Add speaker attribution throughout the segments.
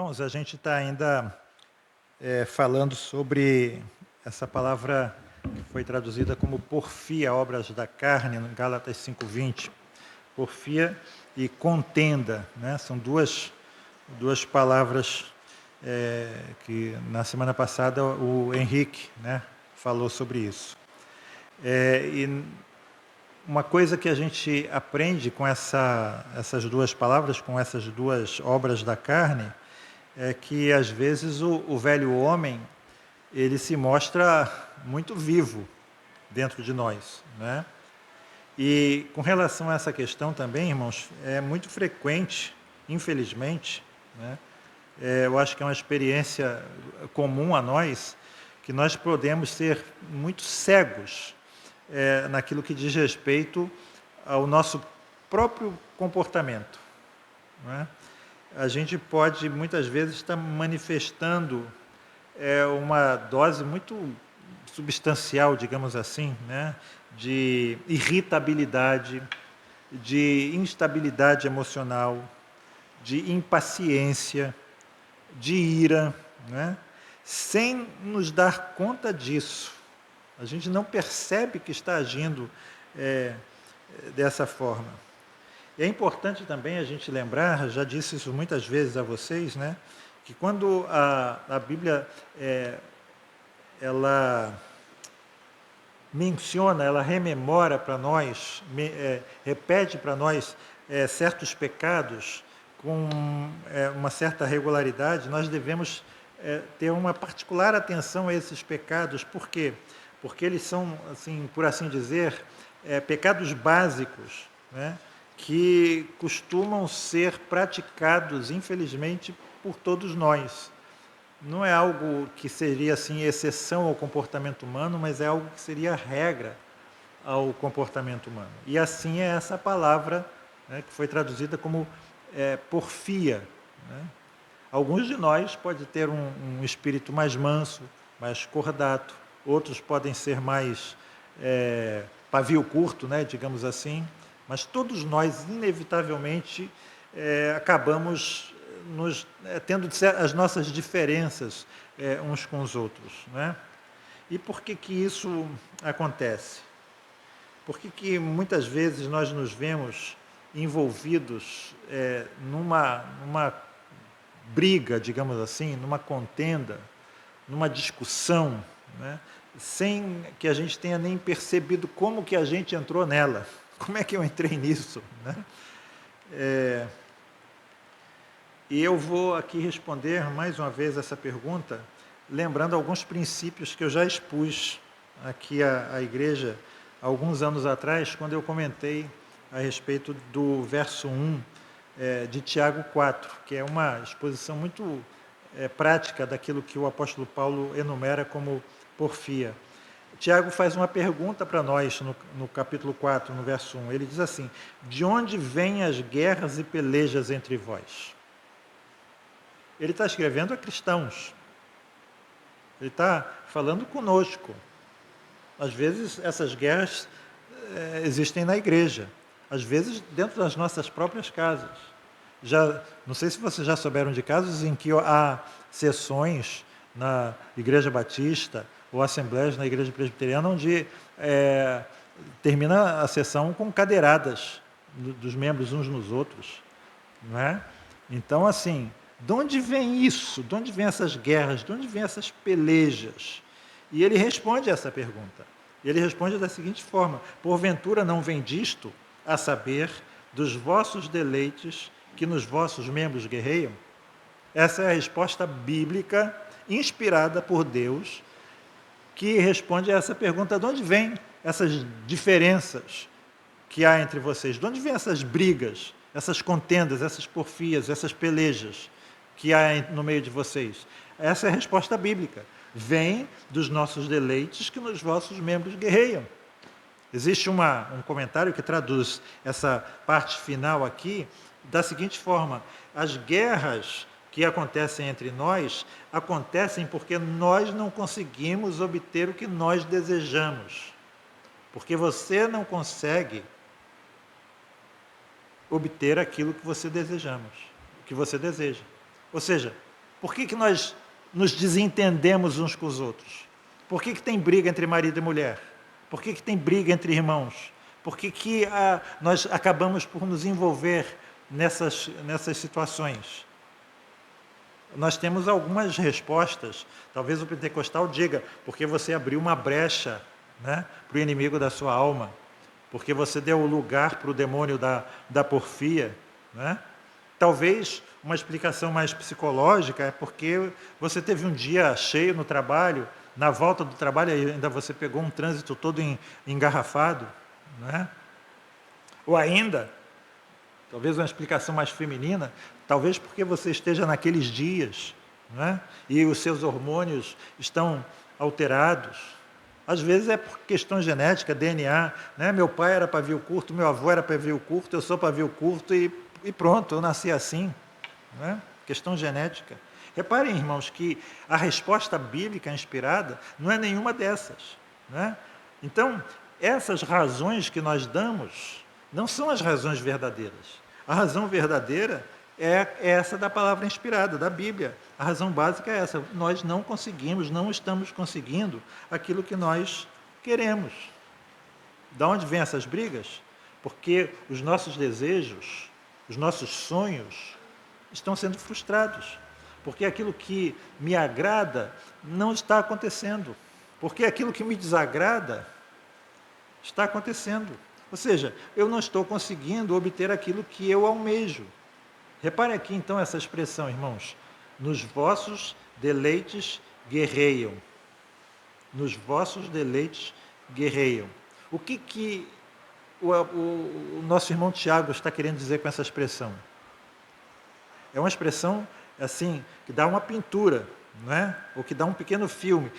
Speaker 1: Irmãos, a gente está ainda falando sobre essa palavra que foi traduzida como porfia, obras da carne, no Gálatas 5:20. Porfia e contenda, né? São duas palavras que na semana passada o Henrique, né, falou sobre isso. E uma coisa que a gente aprende com essas duas palavras, com essas duas obras da carne, é que às vezes o velho homem ele se mostra muito vivo dentro de nós, né? E com relação a essa questão também, irmãos, é muito frequente, infelizmente, né? Eu acho que é uma experiência comum a nós, que nós podemos ser muito cegos naquilo que diz respeito ao nosso próprio comportamento, né? A gente pode muitas vezes estar manifestando uma dose muito substancial, digamos assim, né, de irritabilidade, de instabilidade emocional, de impaciência, de ira, né, sem nos dar conta disso. A gente não percebe que está agindo dessa forma. E é importante também a gente lembrar, já disse isso muitas vezes a vocês, né, que quando a Bíblia ela menciona, ela rememora para nós, repete para nós certos pecados com uma certa regularidade, nós devemos ter uma particular atenção a esses pecados. Por quê? Porque eles são, assim, por assim dizer, pecados básicos, né, que costumam ser praticados, infelizmente, por todos nós. Não é algo que seria assim exceção ao comportamento humano, mas é algo que seria regra ao comportamento humano. E assim é essa palavra, né, que foi traduzida como porfia, né? Alguns de nós podem ter um espírito mais manso, mais cordato, outros podem ser mais pavio curto, né, digamos assim, mas todos nós, inevitavelmente, acabamos tendo as nossas diferenças uns com os outros, né? E por que que isso acontece? Por que que muitas vezes nós nos vemos envolvidos numa briga, digamos assim, numa contenda, numa discussão, né, sem que a gente tenha nem percebido como que a gente entrou nela? Como é que eu entrei nisso, né? E eu vou aqui responder mais uma vez essa pergunta, lembrando alguns princípios que eu já expus aqui à igreja alguns anos atrás, quando eu comentei a respeito do verso 1 de Tiago 4, que é uma exposição muito prática daquilo que o apóstolo Paulo enumera como porfia. Tiago faz uma pergunta para nós no capítulo 4, no verso 1. Ele diz assim: de onde vêm as guerras e pelejas entre vós? Ele está escrevendo a cristãos. Ele está falando conosco. Às vezes essas guerras existem na igreja. Às vezes dentro das nossas próprias casas. Não sei se vocês já souberam de casos em que há sessões na Igreja Batista ou assembleias na Igreja Presbiteriana onde termina a sessão com cadeiradas dos membros uns nos outros, não é? Então, assim, de onde vem isso? De onde vem essas guerras? De onde vem essas pelejas? E ele responde a essa pergunta. Ele responde da seguinte forma: porventura não vem disto, a saber, dos vossos deleites que nos vossos membros guerreiam? Essa é a resposta bíblica, inspirada por Deus, que responde a essa pergunta: de onde vêm essas diferenças que há entre vocês? De onde vêm essas brigas, essas contendas, essas porfias, essas pelejas que há no meio de vocês? Essa é a resposta bíblica. Vem dos nossos deleites que nos vossos membros guerreiam. Existe um comentário que traduz essa parte final aqui da seguinte forma: as guerras que acontecem entre nós acontecem porque nós não conseguimos obter o que nós desejamos. Porque você não consegue obter aquilo que você desejamos, que você deseja. Ou seja, Por que nós nos desentendemos uns com os outros? Por que tem briga entre marido e mulher? Por que tem briga entre irmãos? Por que nós acabamos por nos envolver nessas situações? Nós temos algumas respostas. Talvez o pentecostal diga, porque você abriu uma brecha, né, para o inimigo da sua alma, porque você deu lugar para o demônio da porfia, né? Talvez uma explicação mais psicológica é porque você teve um dia cheio no trabalho, na volta do trabalho ainda você pegou um trânsito todo engarrafado, né? Ou ainda, talvez uma explicação mais feminina, talvez porque você esteja naqueles dias, né? E os seus hormônios estão alterados. Às vezes é por questão genética, DNA, né? Meu pai era pavio curto, meu avô era pavio curto, eu sou pavio curto e pronto, eu nasci assim, né? Questão genética. Reparem, irmãos, que a resposta bíblica inspirada não é nenhuma dessas, né? Então, essas razões que nós damos não são as razões verdadeiras. A razão verdadeira é essa da palavra inspirada, da Bíblia. A razão básica é essa. Nós não conseguimos, não estamos conseguindo aquilo que nós queremos. De onde vêm essas brigas? Porque os nossos desejos, os nossos sonhos estão sendo frustrados. Porque aquilo que me agrada não está acontecendo. Porque aquilo que me desagrada está acontecendo. Ou seja, eu não estou conseguindo obter aquilo que eu almejo. Repare aqui então essa expressão, irmãos. Nos vossos deleites guerreiam. Nos vossos deleites guerreiam. O que o nosso irmão Tiago está querendo dizer com essa expressão? É uma expressão assim, que dá uma pintura, não é? Ou que dá um pequeno filme.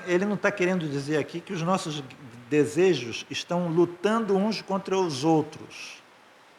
Speaker 1: Ele não está querendo dizer aqui que os nossos desejos estão lutando uns contra os outros.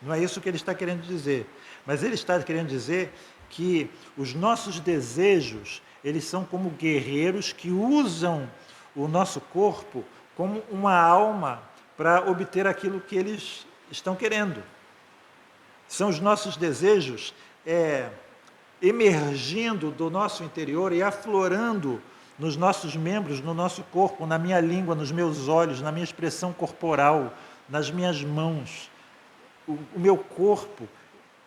Speaker 1: Não é isso que ele está querendo dizer. Mas ele está querendo dizer que os nossos desejos, eles são como guerreiros que usam o nosso corpo como uma alma para obter aquilo que eles estão querendo. São os nossos desejos emergindo do nosso interior e aflorando nos nossos membros, no nosso corpo, na minha língua, nos meus olhos, na minha expressão corporal, nas minhas mãos. O meu corpo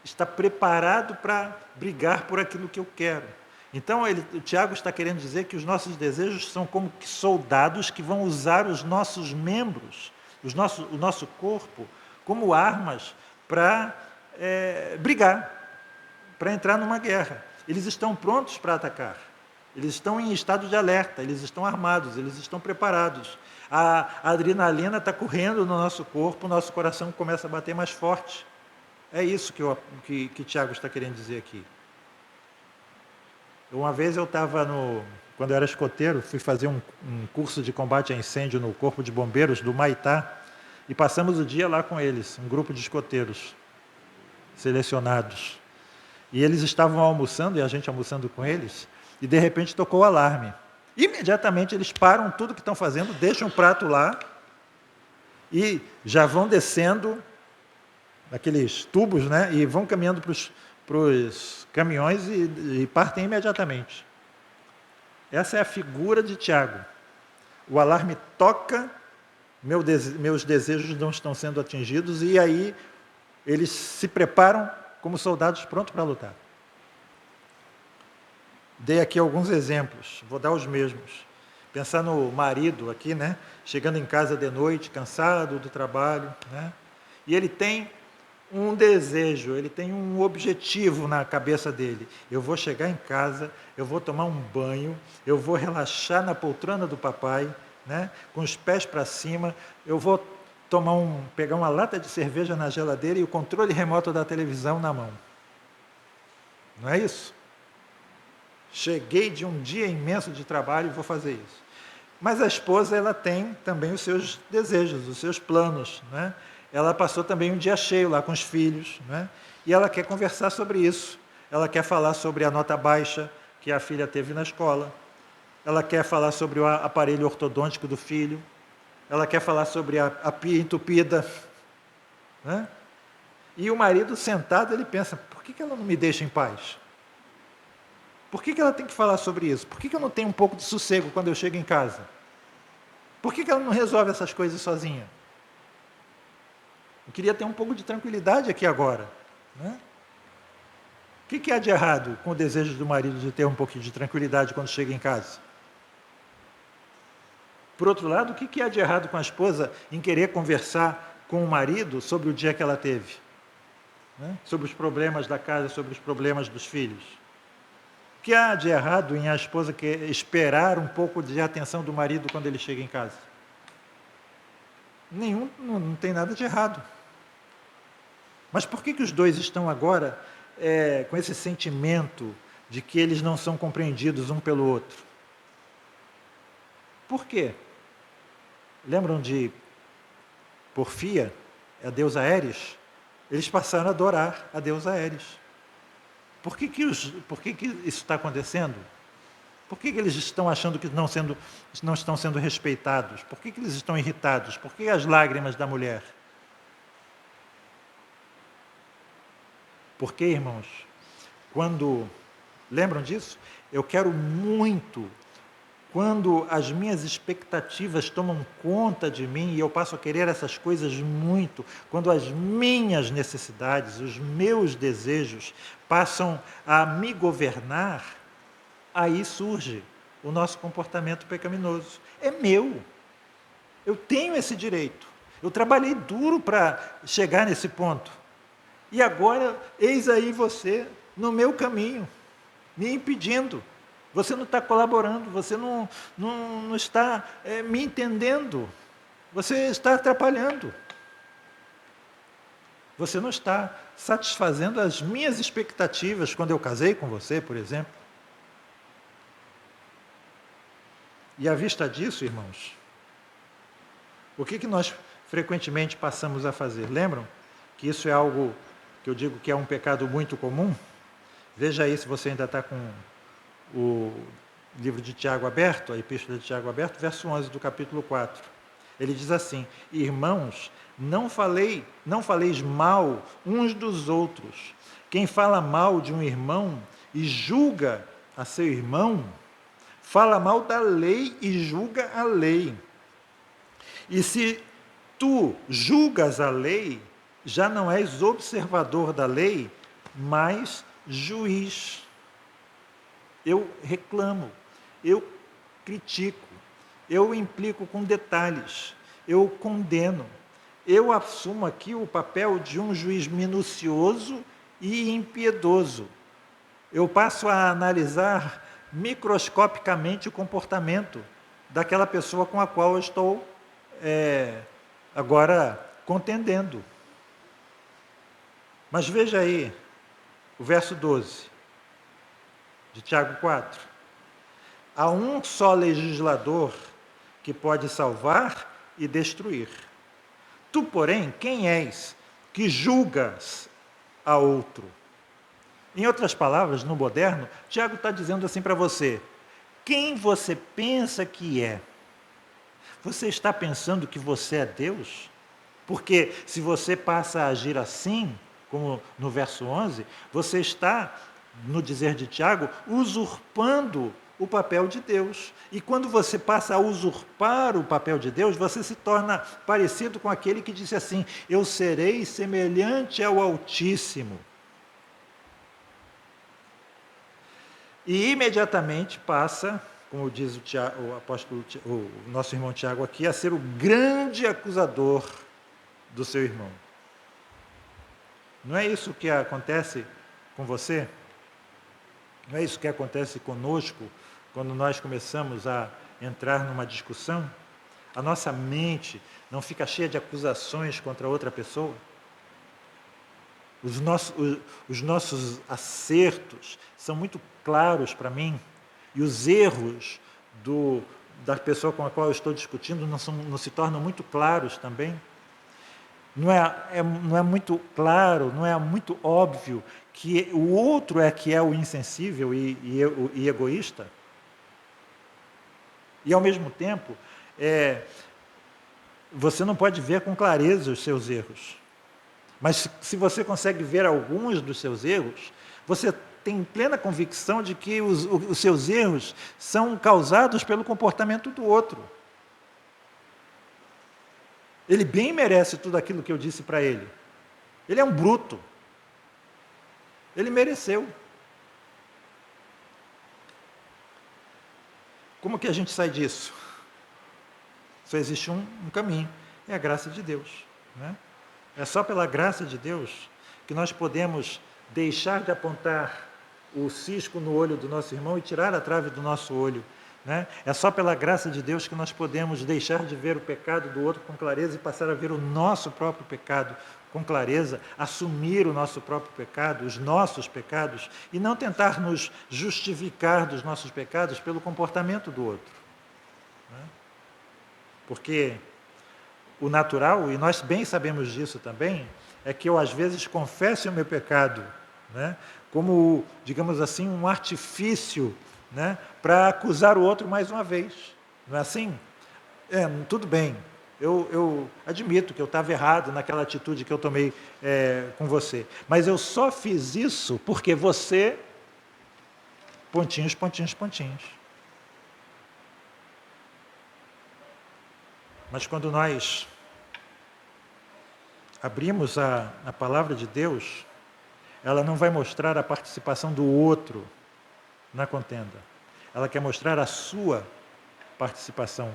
Speaker 1: está preparado para brigar por aquilo que eu quero. Então, o Tiago está querendo dizer que os nossos desejos são como que soldados que vão usar os nossos membros, o nosso corpo, como armas para brigar, para entrar numa guerra. Eles estão prontos para atacar. Eles estão em estado de alerta, eles estão armados, eles estão preparados. A adrenalina está correndo no nosso corpo, o nosso coração começa a bater mais forte. É isso que Tiago está querendo dizer aqui. Uma vez eu estava quando eu era escoteiro, fui fazer um curso de combate a incêndio no Corpo de Bombeiros do Maitá, e passamos o dia lá com eles, um grupo de escoteiros selecionados. E eles estavam almoçando, e a gente almoçando com eles, e de repente tocou o alarme. Imediatamente eles param tudo que estão fazendo, deixam o prato lá, e já vão descendo naqueles tubos, né, e vão caminhando para os caminhões e partem imediatamente. Essa é a figura de Tiago. O alarme toca, meus desejos não estão sendo atingidos, e aí eles se preparam como soldados prontos para lutar. Dei aqui alguns exemplos, vou dar os mesmos. Pensar no marido aqui, né? Chegando em casa de noite, cansado do trabalho, né? E ele tem um desejo, ele tem um objetivo na cabeça dele. Eu vou chegar em casa, eu vou tomar um banho, eu vou relaxar na poltrona do papai, né? Com os pés para cima, eu vou pegar uma lata de cerveja na geladeira e o controle remoto da televisão na mão. Não é isso? Cheguei de um dia imenso de trabalho e vou fazer isso. Mas a esposa, ela tem também os seus desejos, os seus planos, né? Ela passou também um dia cheio lá com os filhos, né? E ela quer conversar sobre isso. Ela quer falar sobre a nota baixa que a filha teve na escola. Ela quer falar sobre o aparelho ortodôntico do filho. Ela quer falar sobre a pia entupida, né? E o marido sentado, ele pensa, por que ela não me deixa em paz? Por que ela tem que falar sobre isso? Por que eu não tenho um pouco de sossego quando eu chego em casa? Por que ela não resolve essas coisas sozinha? Eu queria ter um pouco de tranquilidade aqui agora, né? O que há de errado com o desejo do marido de ter um pouquinho de tranquilidade quando chega em casa? Por outro lado, o que há de errado com a esposa em querer conversar com o marido sobre o dia que ela teve? Né? Sobre os problemas da casa, sobre os problemas dos filhos. O que há de errado em a esposa esperar um pouco de atenção do marido quando ele chega em casa? Nenhum, não tem nada de errado. Mas por que os dois estão agora com esse sentimento de que eles não são compreendidos um pelo outro? Por quê? Lembram de Porfia, a deusa Eris? Eles passaram a adorar a deusa Eris. Por que isso está acontecendo? Por que eles estão achando que não estão sendo respeitados? Por que eles estão irritados? Por que as lágrimas da mulher? Porque, irmãos, lembram disso? Eu quero muito, quando as minhas expectativas tomam conta de mim e eu passo a querer essas coisas muito, quando as minhas necessidades, os meus desejos passam a me governar, aí surge o nosso comportamento pecaminoso. É meu. Eu tenho esse direito. Eu trabalhei duro para chegar nesse ponto. E agora, eis aí você, no meu caminho, me impedindo. Você não está colaborando, você não está me entendendo. Você está atrapalhando. Você não está satisfazendo as minhas expectativas quando eu casei com você, por exemplo. E à vista disso, irmãos, o que nós frequentemente passamos a fazer? Lembram que isso é algo que eu digo que é um pecado muito comum? Veja aí se você ainda está com o livro de Tiago aberto, a epístola de Tiago aberto, verso 11 do capítulo 4. Ele diz assim: irmãos, não faleis mal uns dos outros. Quem fala mal de um irmão e julga a seu irmão, fala mal da lei e julga a lei. E se tu julgas a lei, já não és observador da lei, mas juiz. Eu reclamo, eu critico, eu implico com detalhes, eu condeno. Eu assumo aqui o papel de um juiz minucioso e impiedoso. Eu passo a analisar microscopicamente o comportamento daquela pessoa com a qual eu estou agora contendendo. Mas veja aí o verso 12 de Tiago 4. Há um só legislador que pode salvar e destruir. Tu, porém, quem és que julgas a outro? Em outras palavras, no moderno, Tiago está dizendo assim para você: quem você pensa que é? Você está pensando que você é Deus? Porque se você passa a agir assim, como no verso 11, você está, no dizer de Tiago, usurpando o papel de Deus. E quando você passa a usurpar o papel de Deus, você se torna parecido com aquele que disse assim: eu serei semelhante ao Altíssimo. E imediatamente passa, como diz o nosso irmão Tiago aqui, a ser o grande acusador do seu irmão. Não é isso que acontece com você? Não é isso que acontece conosco quando nós começamos a entrar numa discussão? A nossa mente não fica cheia de acusações contra outra pessoa? Os nossos acertos são muito claros para mim, e os erros da pessoa com a qual eu estou discutindo não se tornam muito claros também. Não é muito claro, não é muito óbvio que o outro é que é o insensível e egoísta? E, ao mesmo tempo, você não pode ver com clareza os seus erros. Mas se você consegue ver alguns dos seus erros, você tem plena convicção de que os seus erros são causados pelo comportamento do outro. Ele bem merece tudo aquilo que eu disse para ele. Ele é um bruto. Ele mereceu. Como que a gente sai disso? Só existe um caminho, é a graça de Deus, né? É só pela graça de Deus que nós podemos deixar de apontar o cisco no olho do nosso irmão e tirar a trave do nosso olho, né? É só pela graça de Deus que nós podemos deixar de ver o pecado do outro com clareza e passar a ver o nosso próprio pecado com clareza, assumir o nosso próprio pecado, os nossos pecados, e não tentar nos justificar dos nossos pecados pelo comportamento do outro, né? Porque o natural, e nós bem sabemos disso também, é que eu às vezes confesso o meu pecado, né, como, digamos assim, um artifício, né, para acusar o outro mais uma vez. Não é assim? Tudo bem, eu admito que eu estava errado naquela atitude que eu tomei com você, mas eu só fiz isso porque você... pontinhos, pontinhos, pontinhos. Mas quando nós abrimos a palavra de Deus, ela não vai mostrar a participação do outro na contenda. Ela quer mostrar a sua participação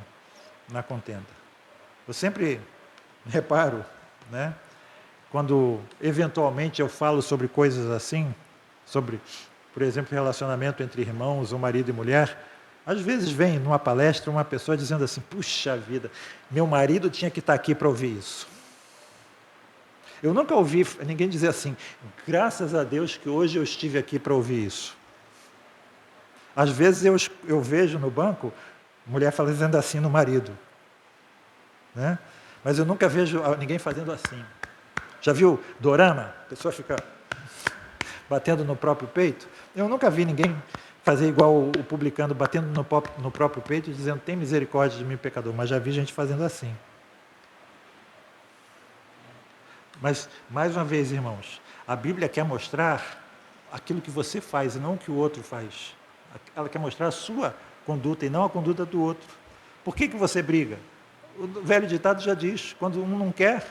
Speaker 1: na contenda. Eu sempre reparo, né, quando eventualmente eu falo sobre coisas assim, sobre, por exemplo, relacionamento entre irmãos ou marido e mulher, às vezes vem numa palestra uma pessoa dizendo assim: puxa vida, meu marido tinha que estar aqui para ouvir isso. Eu nunca ouvi ninguém dizer assim: graças a Deus que hoje eu estive aqui para ouvir isso. Às vezes eu vejo no banco mulher fazendo assim no marido, né? Mas eu nunca vejo ninguém fazendo assim. Já viu dorama? A pessoa fica batendo no próprio peito. Eu nunca vi ninguém fazer igual o publicano, batendo no próprio peito e dizendo: tem misericórdia de mim, pecador. Mas já vi gente fazendo assim. Mas, mais uma vez, irmãos, a Bíblia quer mostrar aquilo que você faz e não o que o outro faz. Ela quer mostrar a sua conduta e não a conduta do outro. Por que você briga? O velho ditado já diz: quando um não quer,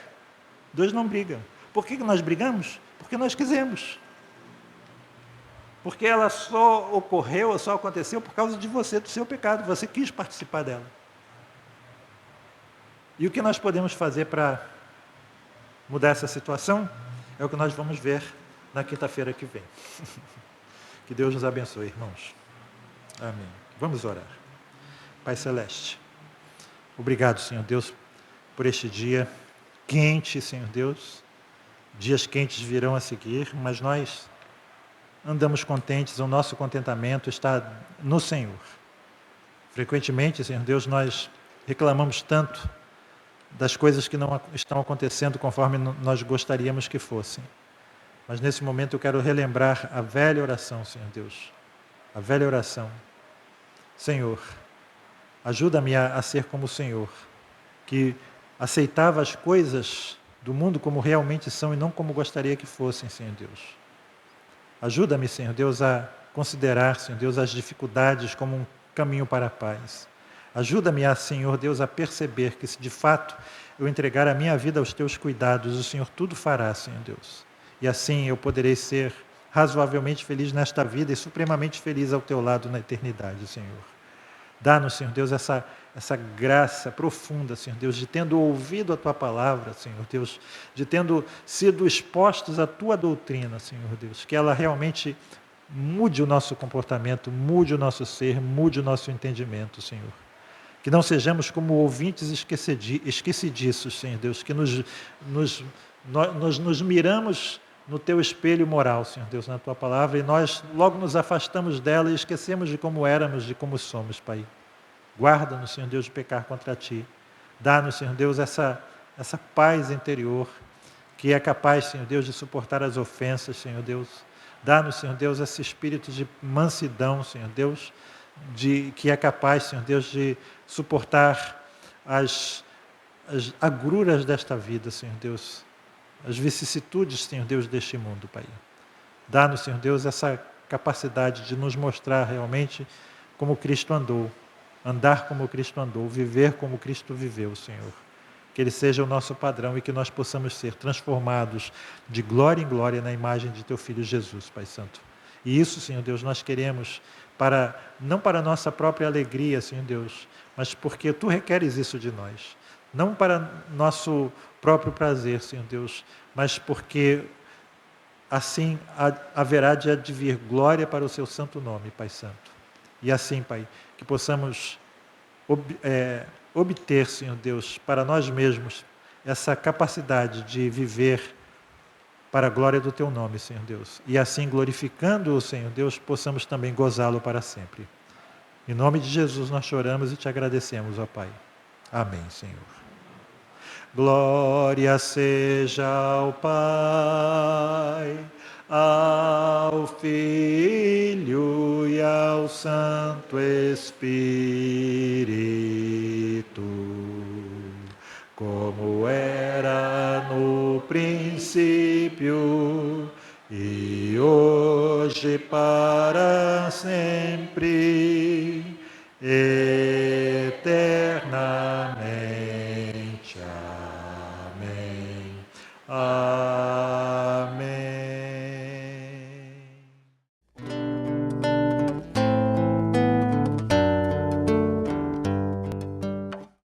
Speaker 1: dois não brigam. Por que nós brigamos? Porque nós quisemos. Porque ela só ocorreu, só aconteceu por causa de você, do seu pecado. Você quis participar dela. E o que nós podemos fazer para mudar essa situação? É o que nós vamos ver na quinta-feira que vem. Que Deus nos abençoe, irmãos. Amém. Vamos orar. Pai Celeste, obrigado, Senhor Deus, por este dia quente, Senhor Deus. Dias quentes virão a seguir, mas nós andamos contentes, o nosso contentamento está no Senhor. Frequentemente, Senhor Deus, nós reclamamos tanto das coisas que não estão acontecendo conforme nós gostaríamos que fossem. Mas nesse momento eu quero relembrar a velha oração, Senhor Deus. A velha oração. Senhor, ajuda-me a ser como o Senhor, que aceitava as coisas do mundo como realmente são e não como gostaria que fossem, Senhor Deus. Ajuda-me, Senhor Deus, a considerar, Senhor Deus, as dificuldades como um caminho para a paz. Ajuda-me, Senhor Deus, a perceber que se de fato eu entregar a minha vida aos Teus cuidados, o Senhor tudo fará, Senhor Deus. E assim eu poderei ser razoavelmente feliz nesta vida e supremamente feliz ao Teu lado na eternidade, Senhor. Dá-nos, Senhor Deus, essa graça profunda, Senhor Deus, de tendo ouvido a Tua palavra, Senhor Deus, de tendo sido expostos à Tua doutrina, Senhor Deus, que ela realmente mude o nosso comportamento, mude o nosso ser, mude o nosso entendimento, Senhor. Que não sejamos como ouvintes esquecidiços, Senhor Deus, que nos miramos no Teu espelho moral, Senhor Deus, na Tua palavra, e nós logo nos afastamos dela e esquecemos de como éramos, de como somos, Pai. Guarda-nos, Senhor Deus, de pecar contra Ti. Dá-nos, Senhor Deus, essa paz interior, que é capaz, Senhor Deus, de suportar as ofensas, Senhor Deus. Dá-nos, Senhor Deus, esse espírito de mansidão, Senhor Deus, que é capaz, Senhor Deus, de suportar as agruras desta vida, Senhor Deus, as vicissitudes, Senhor Deus, deste mundo, Pai. Dá-nos, Senhor Deus, essa capacidade de nos mostrar realmente como Cristo andou, andar como Cristo andou, viver como Cristo viveu, Senhor. Que Ele seja o nosso padrão e que nós possamos ser transformados de glória em glória na imagem de Teu Filho Jesus, Pai Santo. E isso, Senhor Deus, nós queremos não para a nossa própria alegria, Senhor Deus, mas porque Tu requeres isso de nós. Não para nosso próprio prazer, Senhor Deus, mas porque assim haverá de advir glória para o Seu santo nome, Pai Santo. E assim, Pai, que possamos obter, Senhor Deus, para nós mesmos, essa capacidade de viver para a glória do Teu nome, Senhor Deus. E assim, glorificando-o, Senhor Deus, possamos também gozá-lo para sempre. Em nome de Jesus nós choramos e Te agradecemos, ó Pai. Amém, Senhor. Glória seja ao Pai, ao Filho e ao Santo Espírito, como era no princípio e hoje para sempre, eternamente. Amém.